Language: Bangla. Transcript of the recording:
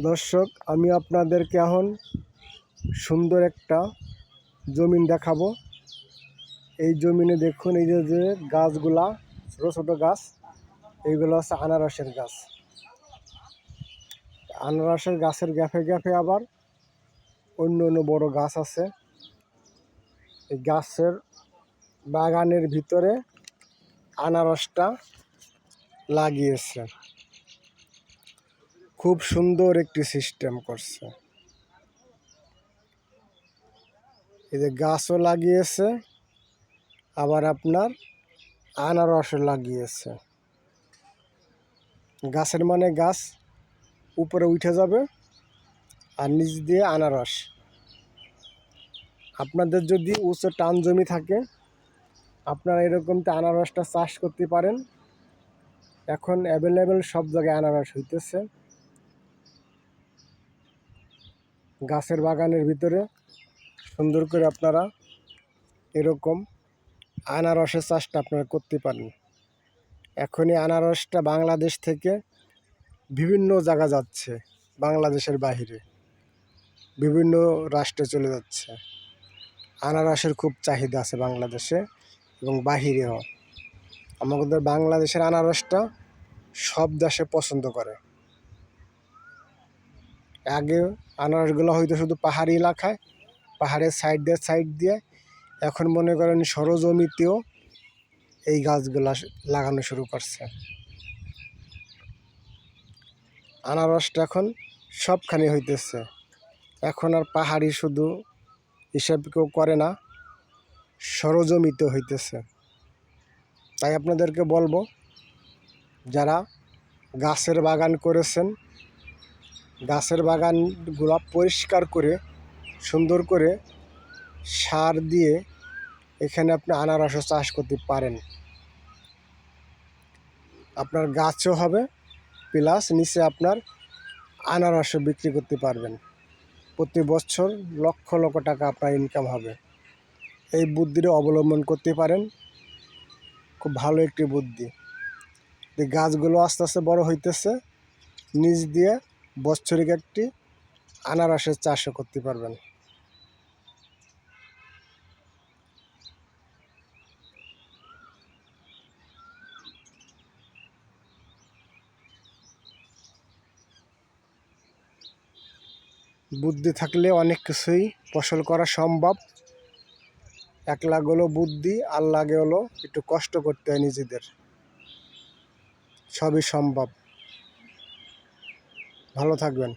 দর্শক, আমি আপনাদেরকে এখন সুন্দর একটা জমিন দেখাবো। এই জমিনে দেখুন, এই যে গাছগুলা, ছোট ছোট গাছ, এইগুলো হচ্ছে আনারসের গাছ। আনারসের গাছের গ্যাপে গ্যাপে আবার অন্য অন্য বড় গাছ আছে। এই গাছের বাগানের ভিতরে আনারসটা লাগিয়েছে। খুব সুন্দর একটি সিস্টেম করছে। এই যে গাছও লাগিয়েছে, আবার আপনার আনারসও লাগিয়েছে। গাছের মানে গাছ উপরে উঠে যাবে আর নিচ দিয়ে আনারস। আপনাদের যদি উঁচু টান জমি থাকে, আপনারা এরকমটা আনারসটা চাষ করতে পারেন। এখন অ্যাভেলেবেল সব জায়গায় আনারস হইতেছে। গাছের বাগানের ভিতরে সুন্দর করে আপনারা এরকম আনারসের চাষটা আপনারা করতে পারেন। এখন এই আনারসটা বাংলাদেশ থেকে বিভিন্ন জায়গা যাচ্ছে, বাংলাদেশের বাহিরে বিভিন্ন রাষ্ট্রে চলে যাচ্ছে। আনারসের খুব চাহিদা আছে বাংলাদেশে এবং বাহিরেও। আমাদের বাংলাদেশের আনারসটা সব দেশে পছন্দ করে। আগে আনারসগুলো হয়তো শুধু পাহাড়ি এলাকায়, পাহাড়ের সাইড দিয়ে, এখন মনে করেন সরজমিতেও এই গাছগুলা লাগানো শুরু করছে। আনারসটা এখন সবখানে হইতেছে। এখন আর পাহাড়ি শুধু হিসাব কেউ করে না, সরজমিতেও হইতেছে। তাই আপনাদেরকে বলবো, যারা গাছের বাগান করেছেন, গাছের বাগানগুলো পরিষ্কার করে সুন্দর করে সার দিয়ে এখানে আপনি আনারসও চাষ করতে পারেন। আপনার গাছও হবে, প্লাস নিচে আপনার আনারসও বিক্রি করতে পারবেন। প্রতি বছর লক্ষ লক্ষ টাকা আপনার ইনকাম হবে। এই বুদ্ধিটা অবলম্বন করতে পারেন। খুব ভালো একটি বুদ্ধি। এই গাছগুলো আস্তে আস্তে বড় হইতেছে, নিচ দিয়ে বৎসরিক একটি আনারসের চাষও করতে পারবেন। বুদ্ধি থাকলে অনেক কিছুই ফসল করা সম্ভব। এক লাগে হলো বুদ্ধি, আর লাগে হলো একটু কষ্ট করতে হয় নিজেদের। সবই সম্ভব। ভালো থাকবেন।